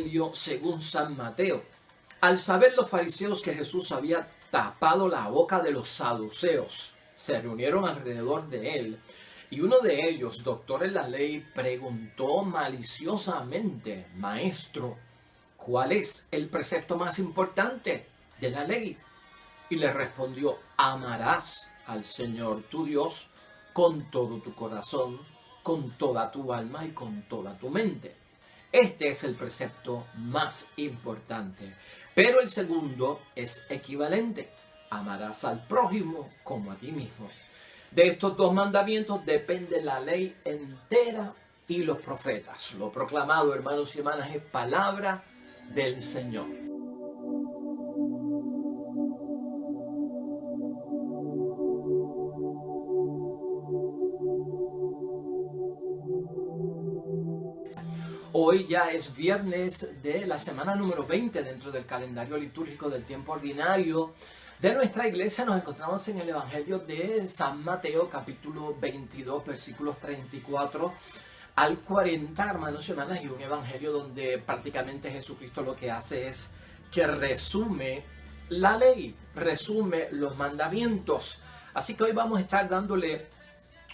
Evangelio según San Mateo. Al saber los fariseos que Jesús había tapado la boca de los saduceos, se reunieron alrededor de él, y uno de ellos, doctor en la ley, preguntó maliciosamente: Maestro, ¿cuál es el precepto más importante de la ley? Y le respondió: amarás al Señor tu Dios con todo tu corazón, con toda tu alma y con toda tu mente. Este es el precepto más importante. Pero el segundo es equivalente: amarás al prójimo como a ti mismo. De estos dos mandamientos depende la ley entera y los profetas. Lo proclamado, hermanos y hermanas, es palabra del Señor. Hoy ya es viernes de la semana número 20 dentro del calendario litúrgico del tiempo ordinario de nuestra iglesia. Nos encontramos en el Evangelio de San Mateo, capítulo 22, versículos 34 al 40, hermanos y hermanas, y un evangelio donde prácticamente Jesucristo lo que hace es que resume la ley, resume los mandamientos. Así que hoy vamos a estar dándole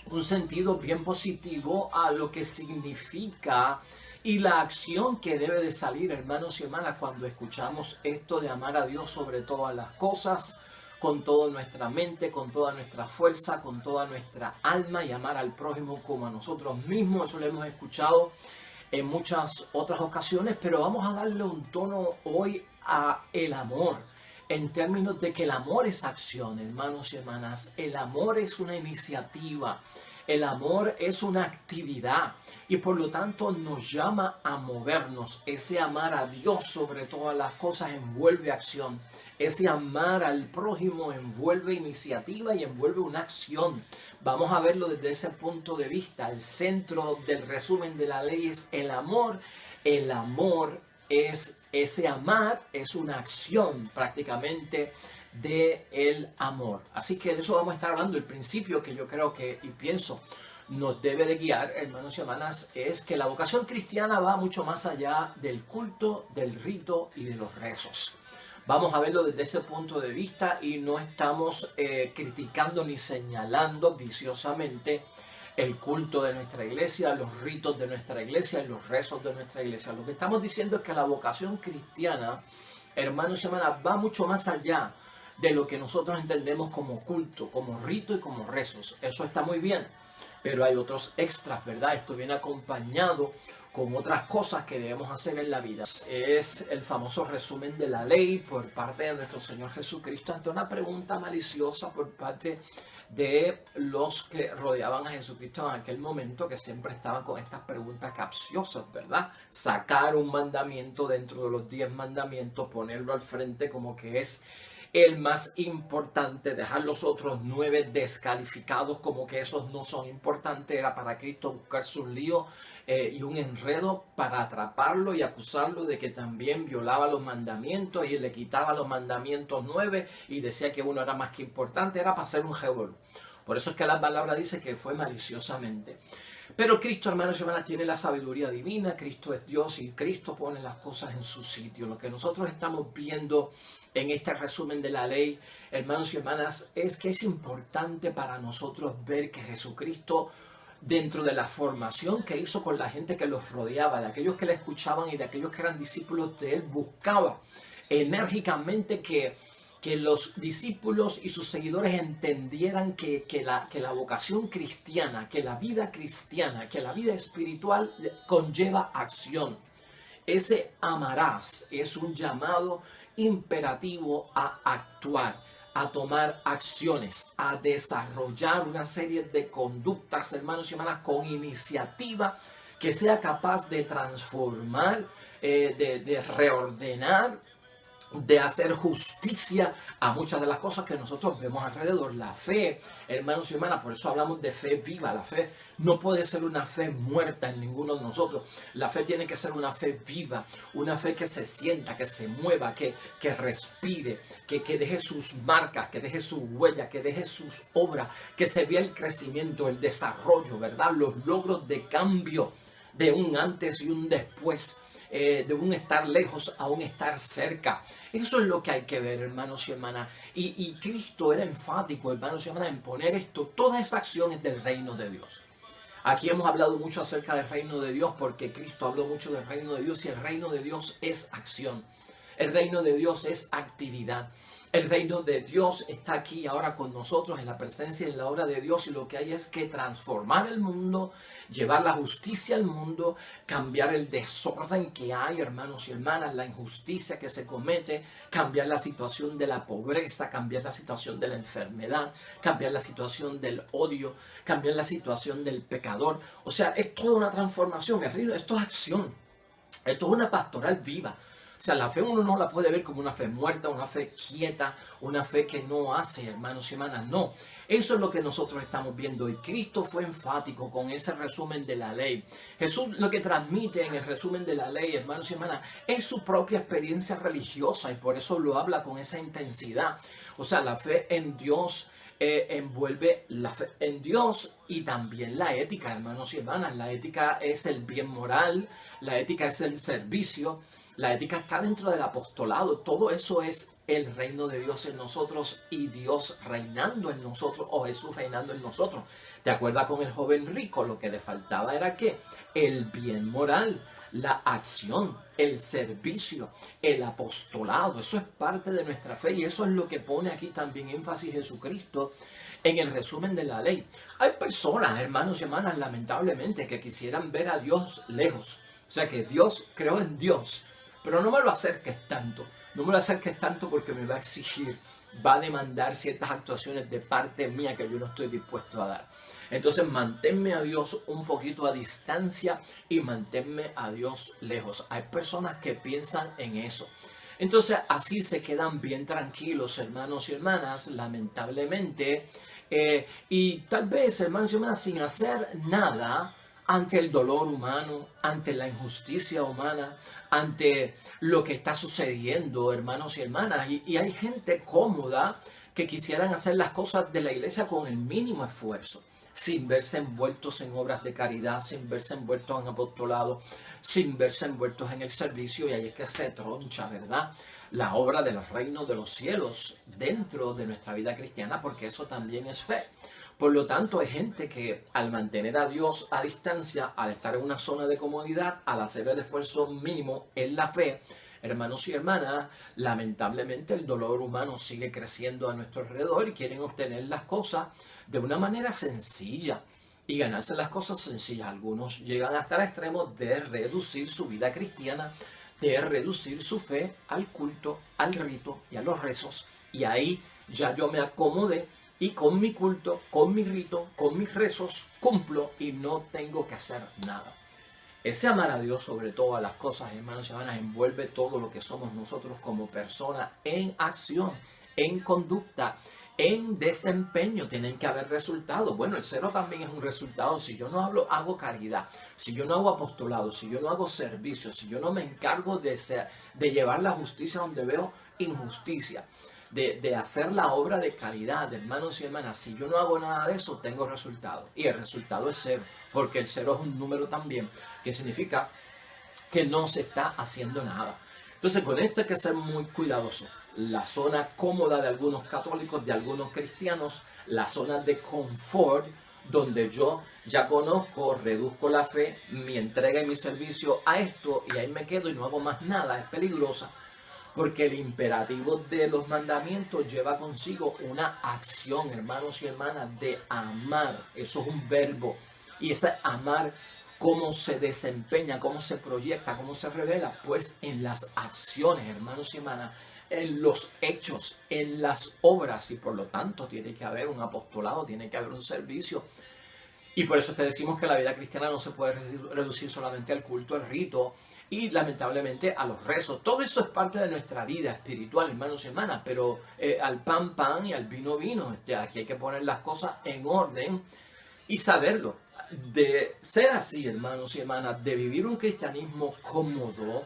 un sentido bien positivo a lo que significa y la acción que debe de salir, hermanos y hermanas, cuando escuchamos esto de amar a Dios sobre todas las cosas, con toda nuestra mente, con toda nuestra fuerza, con toda nuestra alma, y amar al prójimo como a nosotros mismos. Eso lo hemos escuchado en muchas otras ocasiones, pero vamos a darle un tono hoy a el amor, en términos de que el amor es acción, hermanos y hermanas. El amor es una iniciativa, el amor es una actividad, y por lo tanto nos llama a movernos. Ese amar a Dios sobre todas las cosas envuelve acción. Ese amar al prójimo envuelve iniciativa y envuelve una acción. Vamos a verlo desde ese punto de vista. El centro del resumen de la ley es el amor. El amor es ese amar, es una acción prácticamente del amor. Así que de eso vamos a estar hablando. El principio que yo creo que y pienso nos debe de guiar, hermanos y hermanas, es que la vocación cristiana va mucho más allá del culto, del rito y de los rezos. Vamos a verlo desde ese punto de vista y no estamos criticando ni señalando viciosamente el culto de nuestra iglesia, los ritos de nuestra iglesia y los rezos de nuestra iglesia. Lo que estamos diciendo es que la vocación cristiana, hermanos y hermanas, va mucho más allá de lo que nosotros entendemos como culto, como rito y como rezos. Eso está muy bien, pero hay otros extras, ¿verdad? Esto viene acompañado con otras cosas que debemos hacer en la vida. Es el famoso resumen de la ley por parte de nuestro Señor Jesucristo ante una pregunta maliciosa por parte de los que rodeaban a Jesucristo en aquel momento, que siempre estaban con estas preguntas capciosas, ¿verdad? Sacar un mandamiento dentro de los 10 mandamientos, ponerlo al frente como que es el más importante, dejar los otros 9 descalificados como que esos no son importantes. Era para Cristo buscarse un lío y un enredo para atraparlo y acusarlo de que también violaba los mandamientos y le quitaba los mandamientos 9 y decía que uno era más que importante. Era para hacer un revolú. Por eso es que la palabra dice que fue maliciosamente. Pero Cristo, hermanos y hermanas, tiene la sabiduría divina. Cristo es Dios y Cristo pone las cosas en su sitio. Lo que nosotros estamos viendo en este resumen de la ley, hermanos y hermanas, es que es importante para nosotros ver que Jesucristo, dentro de la formación que hizo con la gente que los rodeaba, de aquellos que le escuchaban y de aquellos que eran discípulos de él, buscaba enérgicamente que los discípulos y sus seguidores entendieran que la vocación cristiana, que la vida cristiana, que la vida espiritual conlleva acción. Ese amarás es un llamado imperativo a actuar, a tomar acciones, a desarrollar una serie de conductas, hermanos y hermanas, con iniciativa que sea capaz de transformar, de reordenar, de hacer justicia a muchas de las cosas que nosotros vemos alrededor. La fe, hermanos y hermanas, por eso hablamos de fe viva. La fe no puede ser una fe muerta en ninguno de nosotros. La fe tiene que ser una fe viva, una fe que se sienta, que se mueva, que respire, que deje sus marcas, que deje sus huellas, que deje sus obras, que se vea el crecimiento, el desarrollo, ¿verdad? Los logros de cambio de un antes y un después de un estar lejos a un estar cerca. Eso es lo que hay que ver, hermanos y hermanas. Y Cristo era enfático, hermanos y hermanas, en poner esto, todas esas acciones del reino de Dios. Aquí hemos hablado mucho acerca del reino de Dios porque Cristo habló mucho del reino de Dios y el reino de Dios es acción. El reino de Dios es actividad. El reino de Dios está aquí ahora con nosotros en la presencia y en la obra de Dios y lo que hay es que transformar el mundo, llevar la justicia al mundo, cambiar el desorden que hay, hermanos y hermanas, la injusticia que se comete, cambiar la situación de la pobreza, cambiar la situación de la enfermedad, cambiar la situación del odio, cambiar la situación del pecador. O sea, es toda una transformación. El reino, esto es acción. Esto es una pastoral viva. O sea, la fe uno no la puede ver como una fe muerta, una fe quieta, una fe que no hace, hermanos y hermanas. No, eso es lo que nosotros estamos viendo. Y Cristo fue enfático con ese resumen de la ley. Jesús lo que transmite en el resumen de la ley, hermanos y hermanas, es su propia experiencia religiosa y por eso lo habla con esa intensidad. O sea, la fe en Dios envuelve la fe en Dios y también la ética, hermanos y hermanas. La ética es el bien moral, la ética es el servicio. La ética está dentro del apostolado. Todo eso es el reino de Dios en nosotros y Dios reinando en nosotros o Jesús reinando en nosotros. ¿Te acuerdas con el joven rico? Lo que le faltaba era ¿qué? El bien moral, la acción, el servicio, el apostolado. Eso es parte de nuestra fe y eso es lo que pone aquí también énfasis Jesucristo en el resumen de la ley. Hay personas, hermanos y hermanas, lamentablemente, que quisieran ver a Dios lejos. O sea, que Dios, creo en Dios, pero no me lo acerques tanto. No me lo acerques tanto porque me va a exigir, va a demandar ciertas actuaciones de parte mía que yo no estoy dispuesto a dar. Entonces manténme a Dios un poquito a distancia y manténme a Dios lejos. Hay personas que piensan en eso. Entonces así se quedan bien tranquilos, hermanos y hermanas, lamentablemente. Y tal vez, hermanos y hermanas, sin hacer nada ante el dolor humano, ante la injusticia humana, ante lo que está sucediendo, hermanos y hermanas. Y hay gente cómoda que quisieran hacer las cosas de la iglesia con el mínimo esfuerzo, sin verse envueltos en obras de caridad, sin verse envueltos en apostolado, sin verse envueltos en el servicio. Y ahí es que se troncha, ¿verdad?, la obra del reino de los cielos dentro de nuestra vida cristiana, porque eso también es fe. Por lo tanto, hay gente que al mantener a Dios a distancia, al estar en una zona de comodidad, al hacer el esfuerzo mínimo en la fe, hermanos y hermanas, lamentablemente el dolor humano sigue creciendo a nuestro alrededor y quieren obtener las cosas de una manera sencilla y ganarse las cosas sencillas. Algunos llegan hasta el extremo de reducir su vida cristiana, de reducir su fe al culto, al rito y a los rezos. Y ahí ya yo me acomodé y con mi culto, con mi rito, con mis rezos cumplo y no tengo que hacer nada. Ese amar a Dios sobre todas las cosas, hermanos y hermanas, envuelve todo lo que somos nosotros como personas en acción, en conducta, en desempeño. Tienen que haber resultados. Bueno, el cero también es un resultado. Si yo no hago caridad, si yo no hago apostolado, si yo no hago servicio, si yo no me encargo de llevar la justicia donde veo injusticia, de hacer la obra de caridad, hermanos y hermanas, si yo no hago nada de eso, tengo resultado. Y el resultado es cero, porque el cero es un número también, que significa que no se está haciendo nada. Entonces, con esto hay que ser muy cuidadoso. La zona cómoda de algunos católicos, de algunos cristianos, la zona de confort, donde yo ya conozco, reduzco la fe, mi entrega y mi servicio a esto, y ahí me quedo y no hago más nada, es peligrosa. Porque el imperativo de los mandamientos lleva consigo una acción, hermanos y hermanas, de amar. Eso es un verbo. Y ese amar, ¿cómo se desempeña? ¿Cómo se proyecta? ¿Cómo se revela? Pues en las acciones, hermanos y hermanas, en los hechos, en las obras. Y por lo tanto tiene que haber un apostolado, tiene que haber un servicio. Y por eso es que decimos que la vida cristiana no se puede reducir solamente al culto, al rito y lamentablemente a los rezos. Todo eso es parte de nuestra vida espiritual, hermanos y hermanas, pero al pan, pan y al vino, vino. Aquí hay que poner las cosas en orden y saberlo. De ser así, hermanos y hermanas, de vivir un cristianismo cómodo,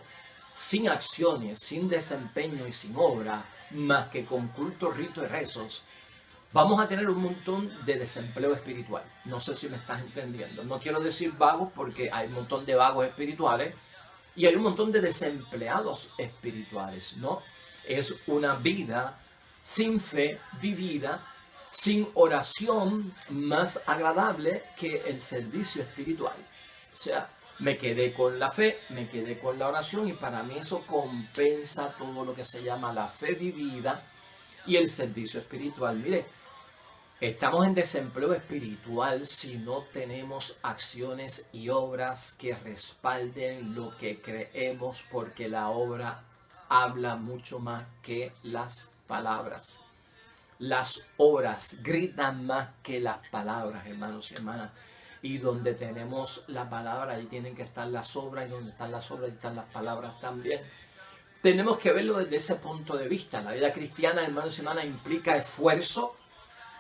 sin acciones, sin desempeño y sin obra, más que con culto, rito y rezos, vamos a tener un montón de desempleo espiritual. No sé si me estás entendiendo. No quiero decir vagos porque hay un montón de vagos espirituales, Y hay un montón de desempleados espirituales, ¿no? Es una vida sin fe vivida, sin oración más agradable que el servicio espiritual. O sea, me quedé con la fe, me quedé con la oración y para mí eso compensa todo lo que se llama la fe vivida y el servicio espiritual. Mire, estamos en desempleo espiritual si no tenemos acciones y obras que respalden lo que creemos, porque la obra habla mucho más que las palabras. Las obras gritan más que las palabras, hermanos y hermanas. Y donde tenemos la palabra, ahí tienen que estar las obras, y donde están las obras, ahí están las palabras también. Tenemos que verlo desde ese punto de vista. La vida cristiana, hermanos y hermanas, implica esfuerzo.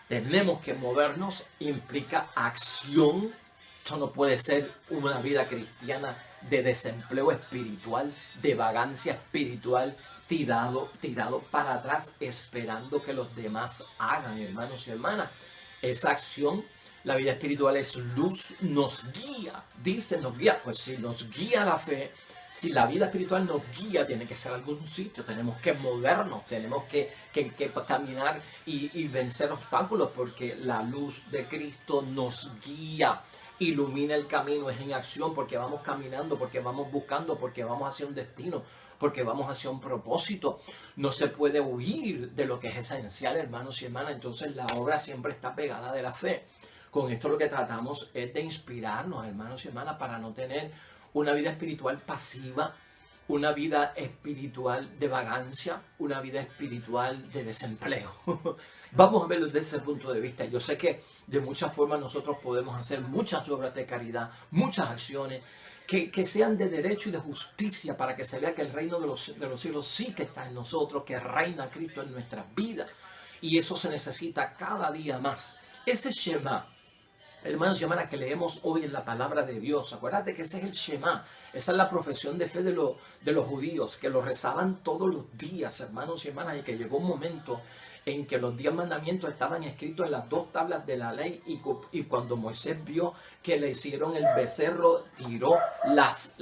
Tenemos que movernos, implica acción. Esto no puede ser una vida cristiana de desempleo espiritual, de vagancia espiritual, tirado para atrás, esperando que los demás hagan, hermanos y hermanas. Esa acción, la vida espiritual es luz, nos guía, dice nos guía. Pues si nos guía la fe, si la vida espiritual nos guía, tiene que ser algún sitio, tenemos que movernos, tenemos que caminar y vencer obstáculos, porque la luz de Cristo nos guía, ilumina el camino, es en acción, porque vamos caminando, porque vamos buscando, porque vamos hacia un destino, porque vamos hacia un propósito. No se puede huir de lo que es esencial, hermanos y hermanas. Entonces la obra siempre está pegada de la fe. Con esto lo que tratamos es de inspirarnos, hermanos y hermanas, para no tener una vida espiritual pasiva, una vida espiritual de vagancia, una vida espiritual de desempleo. Vamos a verlo desde ese punto de vista. Yo sé que de muchas formas nosotros podemos hacer muchas obras de caridad, muchas acciones que sean de derecho y de justicia, para que se vea que el reino de los cielos sí que está en nosotros, que reina Cristo en nuestras vidas. Y eso se necesita cada día más. Ese Shema, hermanos y hermanas, que leemos hoy en la palabra de Dios, acuérdate que ese es el Shema, esa es la profesión de fe de los judíos, que lo rezaban todos los días, hermanos y hermanas, y que llegó un momento en que los 10 mandamientos estaban escritos en las 2 tablas de la ley, y cuando Moisés vio que le hicieron el becerro, tiró las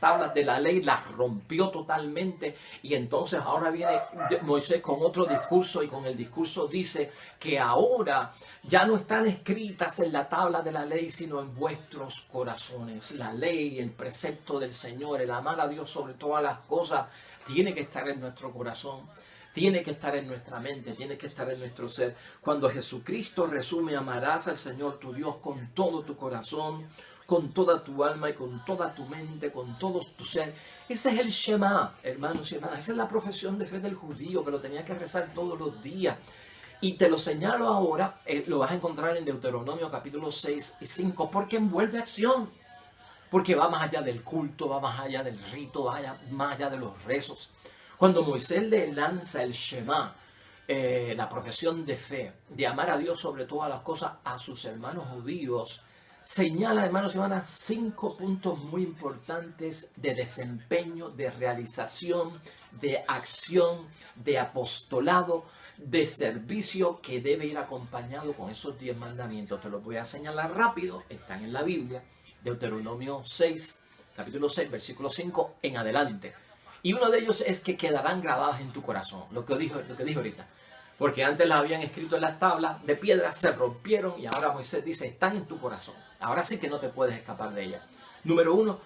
tablas de la ley, las rompió totalmente, y entonces ahora viene Moisés con otro discurso, y con el discurso dice que ahora ya no están escritas en la tabla de la ley, sino en vuestros corazones. La ley, el precepto del Señor, el amar a Dios sobre todas las cosas, tiene que estar en nuestro corazón. Tiene que estar en nuestra mente, tiene que estar en nuestro ser. Cuando Jesucristo resume, amarás al Señor tu Dios con todo tu corazón, con toda tu alma y con toda tu mente, con todo tu ser. Ese es el Shema, hermanos y hermanas. Esa es la profesión de fe del judío, que lo tenía que rezar todos los días. Y te lo señalo ahora, lo vas a encontrar en Deuteronomio capítulo 6 y 5, porque envuelve acción. Porque va más allá del culto, va más allá del rito, va más allá de los rezos. Cuando Moisés le lanza el Shema, la profesión de fe, de amar a Dios sobre todas las cosas, a sus hermanos judíos, señala, hermanos y hermanas, 5 puntos muy importantes de desempeño, de realización, de acción, de apostolado, de servicio, que debe ir acompañado con esos 10 mandamientos. Te los voy a señalar rápido, están en la Biblia, Deuteronomio 6, capítulo 6, versículo 5 en adelante. Y uno de ellos es que quedarán grabadas en tu corazón, lo que dije ahorita. Porque antes las habían escrito en las tablas de piedra, se rompieron, y ahora Moisés dice, están en tu corazón. Ahora sí que no te puedes escapar de ellas. Número 1,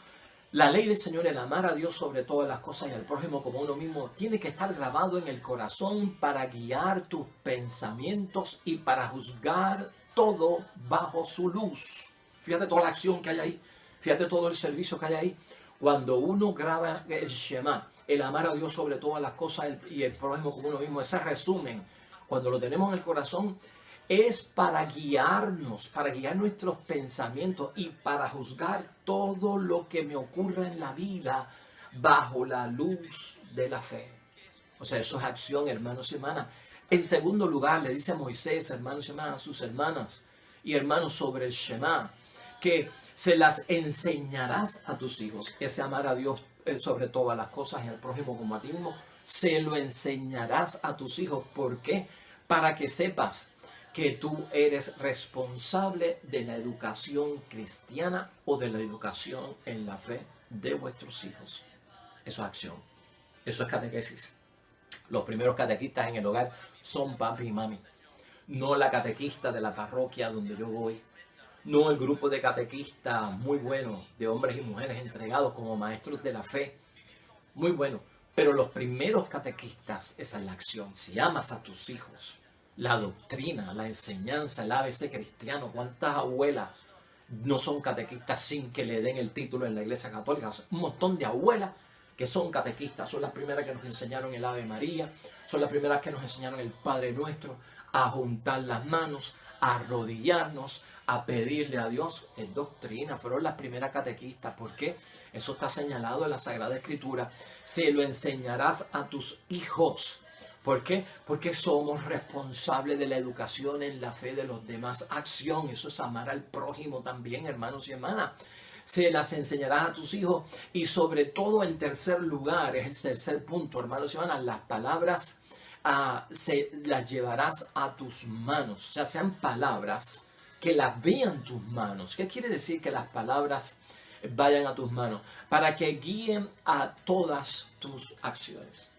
la ley del Señor, el amar a Dios sobre todas las cosas y al prójimo como uno mismo, tiene que estar grabado en el corazón para guiar tus pensamientos y para juzgar todo bajo su luz. Fíjate toda la acción que hay ahí, fíjate todo el servicio que hay ahí. Cuando uno graba el Shema, el amar a Dios sobre todas las cosas y el prójimo como uno mismo, ese resumen, cuando lo tenemos en el corazón, es para guiarnos, para guiar nuestros pensamientos y para juzgar todo lo que me ocurre en la vida bajo la luz de la fe. O sea, eso es acción, hermanos y hermanas. En segundo lugar, le dice a Moisés, hermanos y hermanas, a sus hermanas y hermanos, sobre el Shema, que se las enseñarás a tus hijos. Ese amar a Dios sobre todas las cosas y al prójimo como a ti mismo, se lo enseñarás a tus hijos. ¿Por qué? Para que sepas que tú eres responsable de la educación cristiana o de la educación en la fe de vuestros hijos. Eso es acción. Eso es catequesis. Los primeros catequistas en el hogar son papi y mami. No la catequista de la parroquia donde yo voy. No el grupo de catequistas muy buenos, de hombres y mujeres entregados como maestros de la fe. Muy bueno. Pero los primeros catequistas, esa es la acción. Si amas a tus hijos, la doctrina, la enseñanza, el ABC cristiano, ¿cuántas abuelas no son catequistas sin que le den el título en la Iglesia Católica? Un montón de abuelas que son catequistas, son las primeras que nos enseñaron el Ave María, son las primeras que nos enseñaron el Padre Nuestro, a juntar las manos, a arrodillarnos, a pedirle a Dios. Es doctrina, fueron las primeras catequistas. ¿Por qué? Eso está señalado en la Sagrada Escritura. Se lo enseñarás a tus hijos. ¿Por qué? Porque somos responsables de la educación en la fe de los demás. Acción, eso es amar al prójimo también, hermanos y hermanas. Se las enseñarás a tus hijos. Y sobre todo, en tercer lugar, es el tercer punto, hermanos y hermanas, las palabras se las llevarás a tus manos. O sea, sean palabras que las vean tus manos. ¿Qué quiere decir que las palabras vayan a tus manos? Para que guíen a todas tus acciones.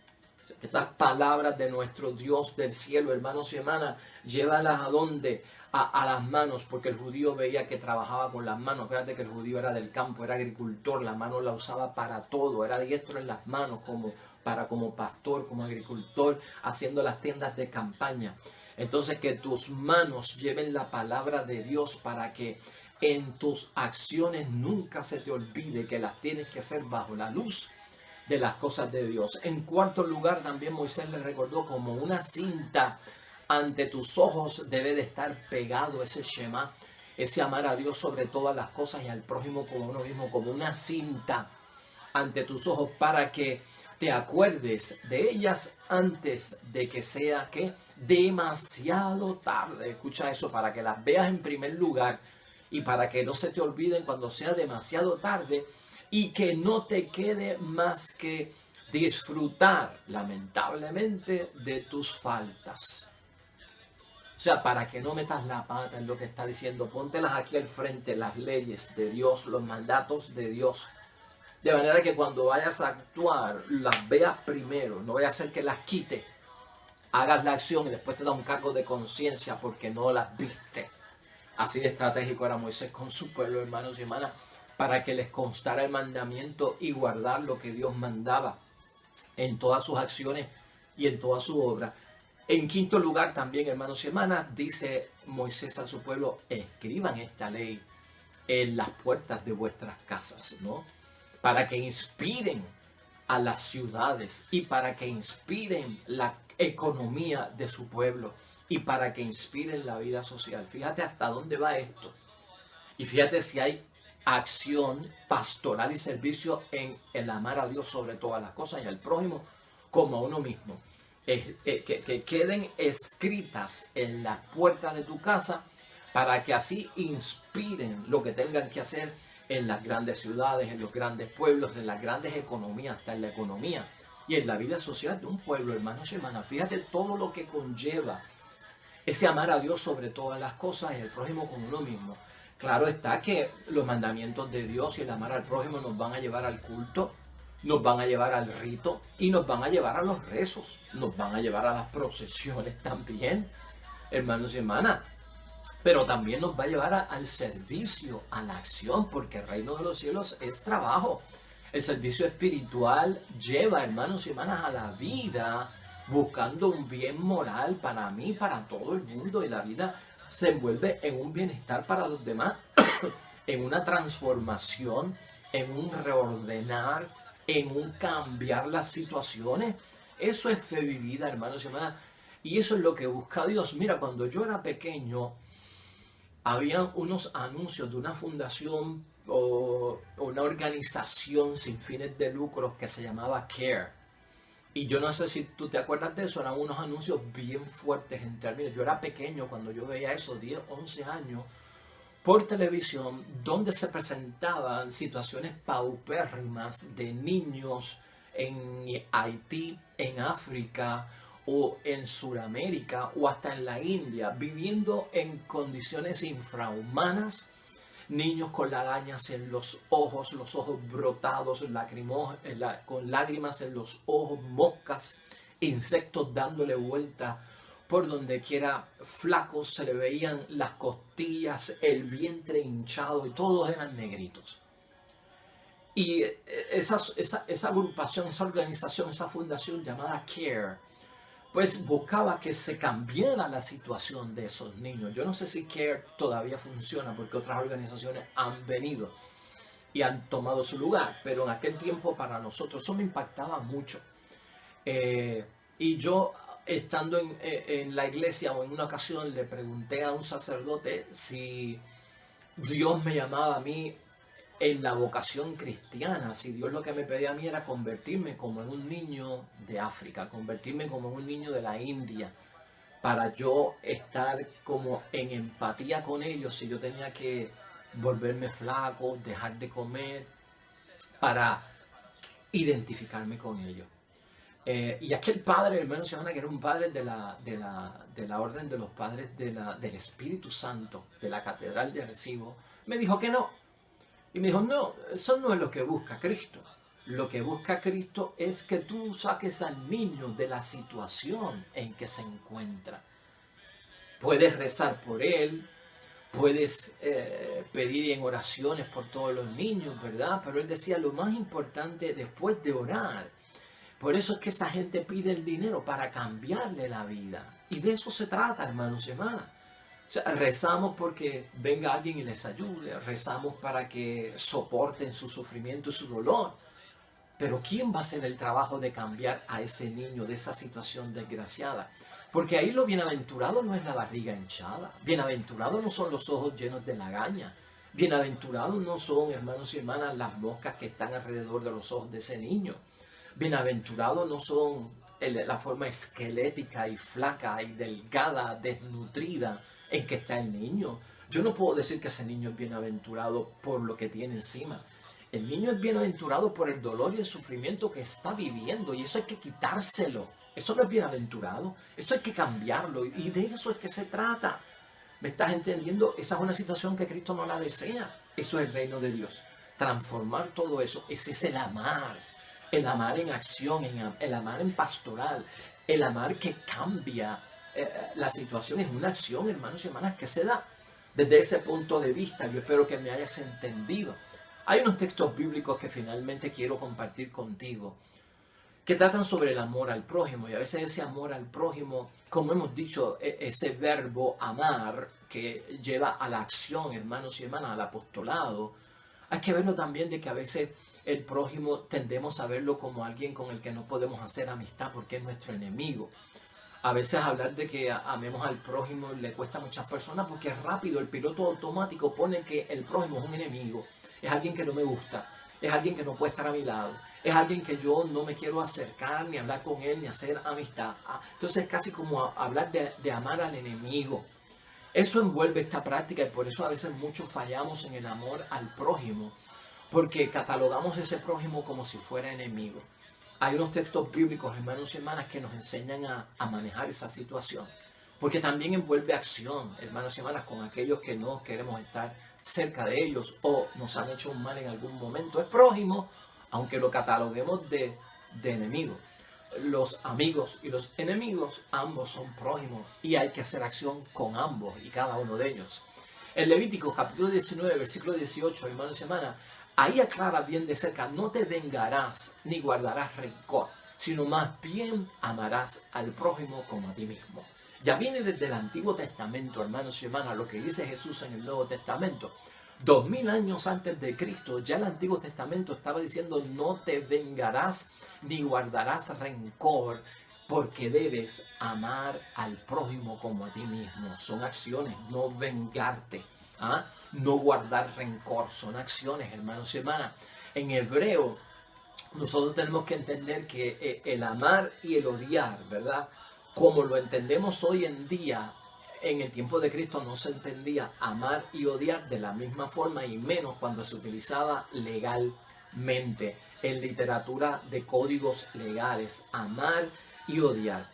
Estas palabras de nuestro Dios del cielo, hermanos y hermanas, llévalas a dónde? A las manos, porque el judío veía que trabajaba con las manos. Acuérdate que el judío era del campo, era agricultor, la mano la usaba para todo, era diestro en las manos como pastor, como agricultor, haciendo las tiendas de campaña. Entonces, que tus manos lleven la palabra de Dios para que en tus acciones nunca se te olvide que las tienes que hacer bajo la luz de las cosas de Dios. En cuarto lugar, también Moisés le recordó como una cinta ante tus ojos debe de estar pegado ese Shema, ese amar a Dios sobre todas las cosas y al prójimo como uno mismo, como una cinta ante tus ojos para que te acuerdes de ellas antes de que sea que demasiado tarde. Escucha eso, para que las veas en primer lugar y para que no se te olviden cuando sea demasiado tarde y que no te quede más que disfrutar, lamentablemente, de tus faltas. O sea, para que no metas la pata en lo que está diciendo, póntelas aquí al frente, las leyes de Dios, los mandatos de Dios. De manera que cuando vayas a actuar, las veas primero, no vaya a ser que las quite, hagas la acción y después te da un cargo de conciencia porque no las viste. Así de estratégico era Moisés con su pueblo, hermanos y hermanas, para que les constara el mandamiento y guardar lo que Dios mandaba en todas sus acciones y en toda su obra. En quinto lugar también, hermanos y hermanas, dice Moisés a su pueblo, escriban esta ley en las puertas de vuestras casas, ¿no? Para que inspiren a las ciudades y para que inspiren la economía de su pueblo y para que inspiren la vida social. Fíjate hasta dónde va esto. Y fíjate si hay acción pastoral y servicio en el amar a Dios sobre todas las cosas y al prójimo como a uno mismo. Que queden escritas en la puerta de tu casa para que así inspiren lo que tengan que hacer en las grandes ciudades, en los grandes pueblos, en las grandes economías, hasta en la economía y en la vida social de un pueblo, hermanos y hermanas. Fíjate todo lo que conlleva ese amar a Dios sobre todas las cosas y el prójimo como uno mismo. Claro está que los mandamientos de Dios y el amar al prójimo nos van a llevar al culto, nos van a llevar al rito y nos van a llevar a los rezos, nos van a llevar a las procesiones también, hermanos y hermanas. Pero también nos va a llevar al servicio, a la acción, porque el reino de los cielos es trabajo. El servicio espiritual lleva, hermanos y hermanas, a la vida buscando un bien moral para mí, para todo el mundo, y la vida se envuelve en un bienestar para los demás, en una transformación, en un reordenar, en un cambiar las situaciones. Eso es fe vivida, hermanos y hermanas, y eso es lo que busca Dios. Mira, cuando yo era pequeño, había unos anuncios de una fundación o una organización sin fines de lucro que se llamaba CARE. Y yo no sé si tú te acuerdas de eso, eran unos anuncios bien fuertes en términos. Yo era pequeño cuando yo veía eso, 10, 11 años, por televisión, donde se presentaban situaciones paupérrimas de niños en Haití, en África, o en Sudamérica o hasta en la India, viviendo en condiciones infrahumanas, niños con lagañas en los ojos brotados, con lágrimas en los ojos, moscas, insectos dándole vuelta por donde quiera, flacos, se le veían las costillas, el vientre hinchado y todos eran negritos. Y esa agrupación, esa organización, esa fundación llamada CARE, pues buscaba que se cambiara la situación de esos niños. Yo no sé si CARE todavía funciona porque otras organizaciones han venido y han tomado su lugar, pero en aquel tiempo para nosotros eso me impactaba mucho. Y yo, estando en la iglesia o en una ocasión, le pregunté a un sacerdote si Dios me llamaba a mí en la vocación cristiana, si Dios lo que me pedía a mí era convertirme como en un niño de África, convertirme como en un niño de la India, para yo estar como en empatía con ellos, si yo tenía que volverme flaco, dejar de comer, para identificarme con ellos. Y aquel padre, hermano Johanna, que era un padre de la orden de los padres del Espíritu Santo, de la Catedral de Arecibo, me dijo que no. Y me dijo, no, eso no es lo que busca Cristo. Lo que busca Cristo es que tú saques al niño de la situación en que se encuentra. Puedes rezar por él, puedes pedir en oraciones por todos los niños, ¿verdad? Pero él decía, lo más importante después de orar, por eso es que esa gente pide el dinero, para cambiarle la vida. Y de eso se trata, hermanos y hermanas. O sea, rezamos porque venga alguien y les ayude, rezamos para que soporten su sufrimiento y su dolor. Pero ¿quién va a hacer el trabajo de cambiar a ese niño de esa situación desgraciada? Porque ahí lo bienaventurado no es la barriga hinchada, bienaventurado no son los ojos llenos de lagaña, bienaventurados no son, hermanos y hermanas, las moscas que están alrededor de los ojos de ese niño. Bienaventurados no son la forma esquelética y flaca y delgada, desnutrida en que está el niño. Yo no puedo decir que ese niño es bienaventurado por lo que tiene encima. El niño es bienaventurado por el dolor y el sufrimiento que está viviendo, y eso hay que quitárselo. Eso no es bienaventurado, eso hay que cambiarlo, y de eso es que se trata. ¿Me estás entendiendo? Esa es una situación que Cristo no la desea. Eso es el reino de Dios. Transformar todo eso, ese es el amar en acción, el amar en pastoral, el amar que cambia la situación. Es una acción, hermanos y hermanas, que se da desde ese punto de vista. Yo espero que me hayas entendido. Hay unos textos bíblicos que finalmente quiero compartir contigo, que tratan sobre el amor al prójimo. Y a veces ese amor al prójimo, como hemos dicho, ese verbo amar que lleva a la acción, hermanos y hermanas, al apostolado, hay que verlo también de que a veces el prójimo tendemos a verlo como alguien con el que no podemos hacer amistad porque es nuestro enemigo. A veces hablar de que amemos al prójimo le cuesta a muchas personas porque es rápido, el piloto automático pone que el prójimo es un enemigo, es alguien que no me gusta, es alguien que no puede estar a mi lado, es alguien que yo no me quiero acercar, ni hablar con él, ni hacer amistad. Entonces es casi como hablar de amar al enemigo. Eso envuelve esta práctica, y por eso a veces muchos fallamos en el amor al prójimo, porque catalogamos ese prójimo como si fuera enemigo. Hay unos textos bíblicos, hermanos y hermanas, que nos enseñan a manejar esa situación, porque también envuelve acción, hermanos y hermanas, con aquellos que no queremos estar cerca de ellos o nos han hecho un mal en algún momento. Es prójimo, aunque lo cataloguemos de enemigo. Los amigos y los enemigos, ambos son prójimos, y hay que hacer acción con ambos y cada uno de ellos. En Levítico capítulo 19, versículo 18, hermanos y hermanas, ahí aclara bien de cerca: no te vengarás ni guardarás rencor, sino más bien amarás al prójimo como a ti mismo. Ya viene desde el Antiguo Testamento, hermanos y hermanas, lo que dice Jesús en el Nuevo Testamento. 2000 años antes de Cristo, ya el Antiguo Testamento estaba diciendo: no te vengarás ni guardarás rencor, porque debes amar al prójimo como a ti mismo. Son acciones, no vengarte, no guardar rencor, son acciones, hermanos y hermanas. En hebreo, nosotros tenemos que entender que el amar y el odiar, ¿verdad? Como lo entendemos hoy en día, en el tiempo de Cristo no se entendía amar y odiar de la misma forma, y menos cuando se utilizaba legalmente, en literatura de códigos legales. Amar y odiar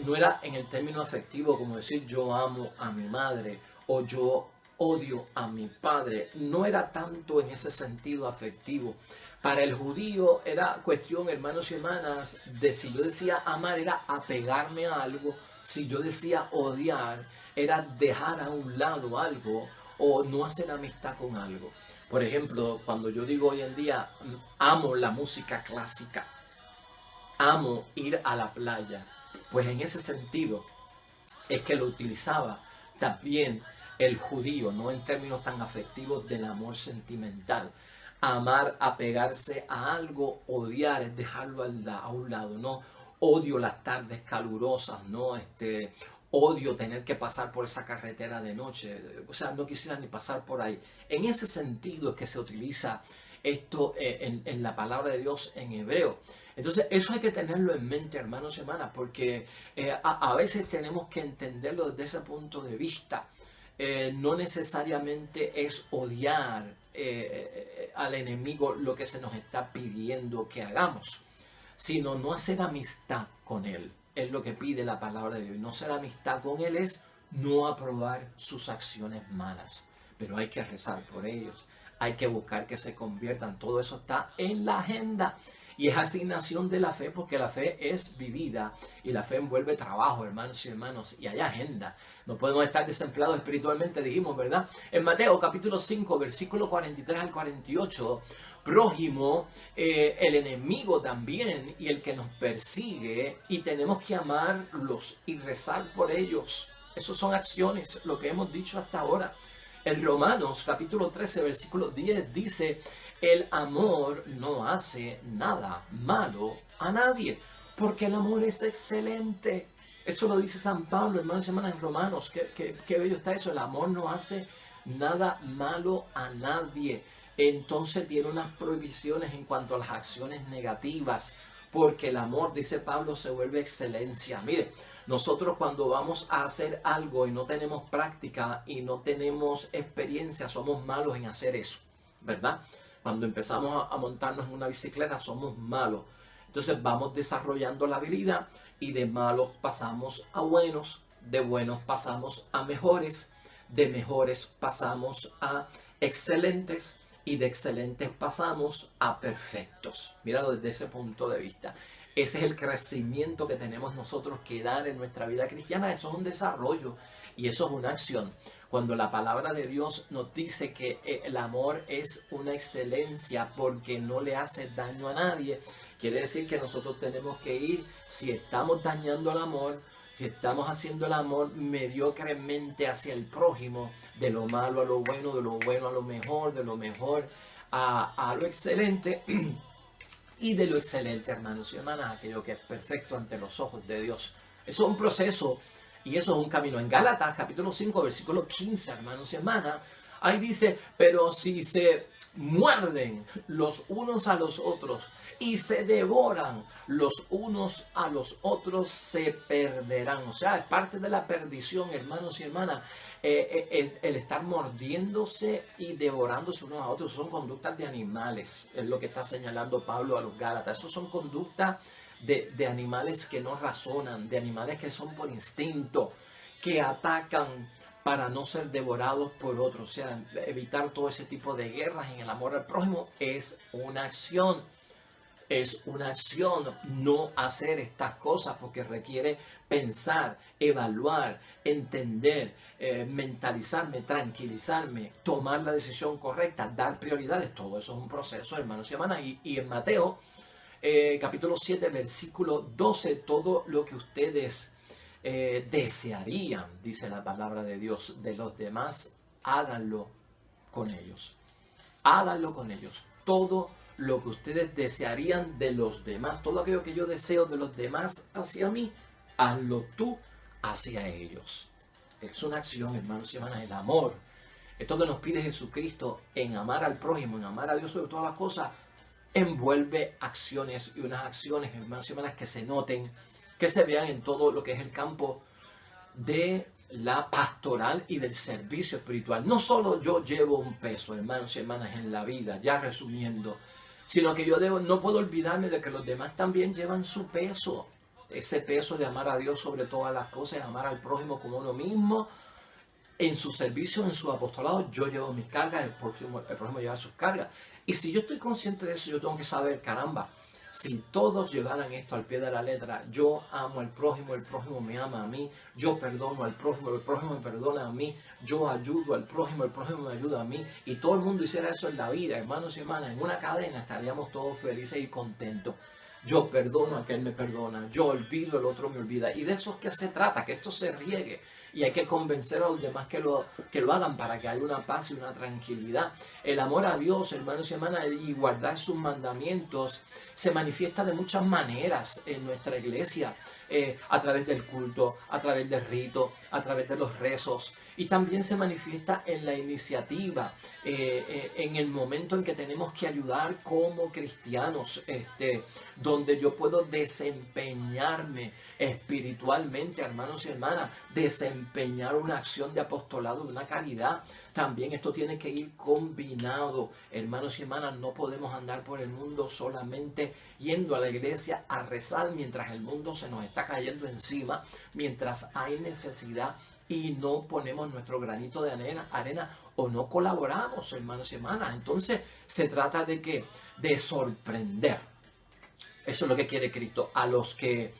no era en el término afectivo, como decir yo amo a mi madre o yo odio a mi padre. No era tanto en ese sentido afectivo. Para el judío era cuestión, hermanos y hermanas, de si yo decía amar era apegarme a algo, si yo decía odiar era dejar a un lado algo o no hacer amistad con algo. Por ejemplo, cuando yo digo hoy en día amo la música clásica, amo ir a la playa, pues en ese sentido es que lo utilizaba también el judío, no en términos tan afectivos del amor sentimental. Amar, apegarse a algo, odiar es dejarlo a un lado, ¿no? Odio las tardes calurosas, ¿no? Odio tener que pasar por esa carretera de noche, o sea, no quisiera ni pasar por ahí. En ese sentido es que se utiliza esto en la palabra de Dios en hebreo. Entonces, eso hay que tenerlo en mente, hermanos y hermanas, porque a veces tenemos que entenderlo desde ese punto de vista. No necesariamente es odiar al enemigo lo que se nos está pidiendo que hagamos, sino no hacer amistad con él. Es lo que pide la palabra de Dios. No hacer amistad con él es no aprobar sus acciones malas, pero hay que rezar por ellos, hay que buscar que se conviertan. Todo eso está en la agenda. Y es asignación de la fe, porque la fe es vivida y la fe envuelve trabajo, hermanos y hermanos, y hay agenda. No podemos estar desempleados espiritualmente, dijimos, ¿verdad? En Mateo capítulo 5, versículo 43 al 48, prójimo, el enemigo también y el que nos persigue, y tenemos que amarlos y rezar por ellos. Esas son acciones, lo que hemos dicho hasta ahora. En Romanos capítulo 13, versículo 10 dice: el amor no hace nada malo a nadie, porque el amor es excelente. Eso lo dice San Pablo, hermanos y hermanas, en Romanos. Qué bello está eso. El amor no hace nada malo a nadie. Entonces tiene unas prohibiciones en cuanto a las acciones negativas, porque el amor, dice Pablo, se vuelve excelencia. Mire, nosotros cuando vamos a hacer algo y no tenemos práctica y no tenemos experiencia, somos malos en hacer eso, ¿verdad? Cuando empezamos a montarnos en una bicicleta somos malos. Entonces vamos desarrollando la habilidad y de malos pasamos a buenos, de buenos pasamos a mejores, de mejores pasamos a excelentes y de excelentes pasamos a perfectos. Míralo desde ese punto de vista. Ese es el crecimiento que tenemos nosotros que dar en nuestra vida cristiana. Eso es un desarrollo y eso es una acción. Cuando la palabra de Dios nos dice que el amor es una excelencia porque no le hace daño a nadie, quiere decir que nosotros tenemos que ir, si estamos dañando al amor, si estamos haciendo el amor mediocremente hacia el prójimo, de lo malo a lo bueno, de lo bueno a lo mejor, de lo mejor a lo excelente, y de lo excelente, hermanos y hermanas, aquello que es perfecto ante los ojos de Dios. Eso es un proceso y eso es un camino. En Gálatas capítulo 5, versículo 15, hermanos y hermanas, ahí dice: pero si se muerden los unos a los otros y se devoran los unos a los otros, se perderán. O sea, es parte de la perdición, hermanos y hermanas, el estar mordiéndose y devorándose unos a otros. Son conductas de animales, es lo que está señalando Pablo a los Gálatas. Esos son conductas de animales que no razonan, de animales que son por instinto, que atacan para no ser devorados por otros. O sea, evitar todo ese tipo de guerras en el amor al prójimo es una acción. Es una acción no hacer estas cosas, porque requiere pensar, evaluar, entender, mentalizarme, tranquilizarme, tomar la decisión correcta, dar prioridades. Todo eso es un proceso, hermanos y hermanas. Y en Mateo capítulo 7, versículo 12, todo lo que ustedes desearían, dice la palabra de Dios, de los demás, háganlo con ellos. Háganlo con ellos. Todo lo que ustedes desearían de los demás, todo aquello que yo deseo de los demás hacia mí, hazlo tú hacia ellos. Es una acción, hermanos y hermanas, el amor. Esto que nos pide Jesucristo en amar al prójimo, en amar a Dios sobre todas las cosas, envuelve acciones, y unas acciones, hermanos y hermanas, que se noten, que se vean en todo lo que es el campo de la pastoral y del servicio espiritual. No solo yo llevo un peso, hermanos y hermanas, en la vida, ya resumiendo, sino que yo no puedo olvidarme de que los demás también llevan su peso, ese peso de amar a Dios sobre todas las cosas, amar al prójimo como uno mismo, en su servicio, en su apostolado, yo llevo mis cargas, el próximo lleva sus cargas. Y si yo estoy consciente de eso, yo tengo que saber, caramba, si todos llevaran esto al pie de la letra, yo amo al prójimo, el prójimo me ama a mí, yo perdono al prójimo, el prójimo me perdona a mí, yo ayudo al prójimo, el prójimo me ayuda a mí, y todo el mundo hiciera eso en la vida, hermanos y hermanas, en una cadena estaríamos todos felices y contentos. Yo perdono a aquel me perdona, yo olvido, el otro me olvida. Y de eso es que se trata, que esto se riegue. Y hay que convencer a los demás que lo hagan para que haya una paz y una tranquilidad. El amor a Dios, hermanos y hermanas, y guardar sus mandamientos se manifiesta de muchas maneras en nuestra iglesia. A través del culto, a través del rito, a través de los rezos. Y también se manifiesta en la iniciativa, en el momento en que tenemos que ayudar como cristianos, donde yo puedo desempeñarme espiritualmente, hermanos y hermanas, desempeñar una acción de apostolado, de una caridad. También esto tiene que ir combinado, hermanos y hermanas. No podemos andar por el mundo solamente yendo a la iglesia a rezar mientras el mundo se nos está cayendo encima, mientras hay necesidad y no ponemos nuestro granito de arena o no colaboramos, hermanos y hermanas. Entonces se trata de ¿qué? De sorprender. Eso es lo que quiere Cristo a los que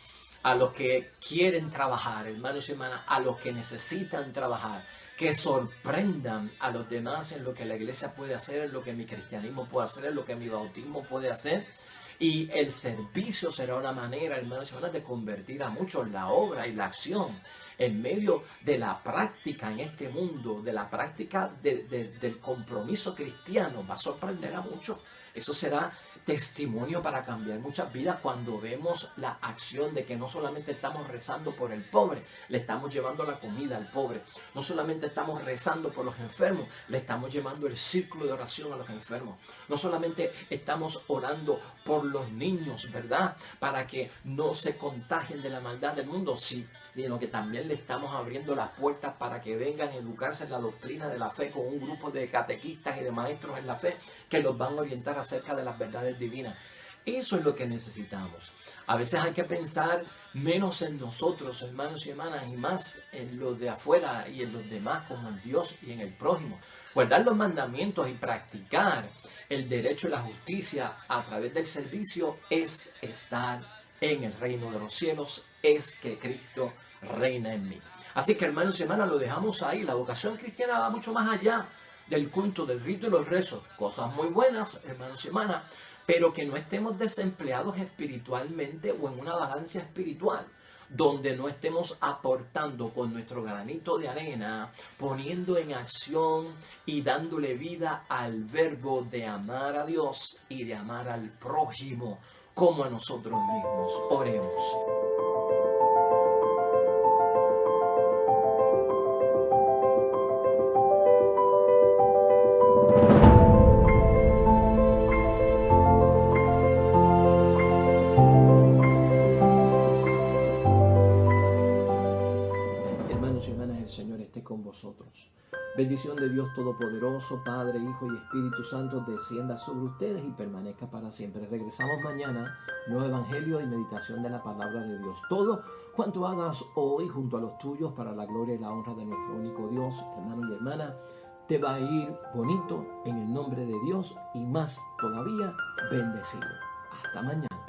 quieren trabajar, hermanos y hermanas, a los que necesitan trabajar, que sorprendan a los demás en lo que la iglesia puede hacer, en lo que mi cristianismo puede hacer, en lo que mi bautismo puede hacer. Y el servicio será una manera, hermanos y hermanas, de convertir a muchos, la obra y la acción en medio de la práctica en este mundo, de la práctica del compromiso cristiano. Va a sorprender a muchos. Eso será testimonio para cambiar muchas vidas cuando vemos la acción de que no solamente estamos rezando por el pobre, le estamos llevando la comida al pobre. No solamente estamos rezando por los enfermos, le estamos llevando el círculo de oración a los enfermos. No solamente estamos orando por los niños, ¿verdad? Para que no se contagien de la maldad del mundo, sino que también le estamos abriendo las puertas para que vengan a educarse en la doctrina de la fe con un grupo de catequistas y de maestros en la fe que los van a orientar acerca de las verdades divinas. Eso es lo que necesitamos. A veces hay que pensar menos en nosotros, hermanos y hermanas, y más en los de afuera y en los demás, como en Dios y en el prójimo. Guardar los mandamientos y practicar el derecho y la justicia a través del servicio es estar en el reino de los cielos, es que Cristo reina en mí. Así que, hermanos y hermanas, lo dejamos ahí. La vocación cristiana va mucho más allá del culto, del rito y los rezos. Cosas muy buenas, hermanos y hermanas, pero que no estemos desempleados espiritualmente o en una vagancia espiritual, donde no estemos aportando con nuestro granito de arena, poniendo en acción y dándole vida al verbo de amar a Dios y de amar al prójimo como a nosotros mismos. Oremos. Hermanos y hermanas, el Señor esté con vosotros. Bendición de Dios Todopoderoso, Padre, Hijo y Espíritu Santo, descienda sobre ustedes y permanezca para siempre. Regresamos mañana, nuevo Evangelio y meditación de la Palabra de Dios. Todo cuanto hagas hoy junto a los tuyos para la gloria y la honra de nuestro único Dios, hermano y hermana, te va a ir bonito en el nombre de Dios y más todavía bendecido. Hasta mañana.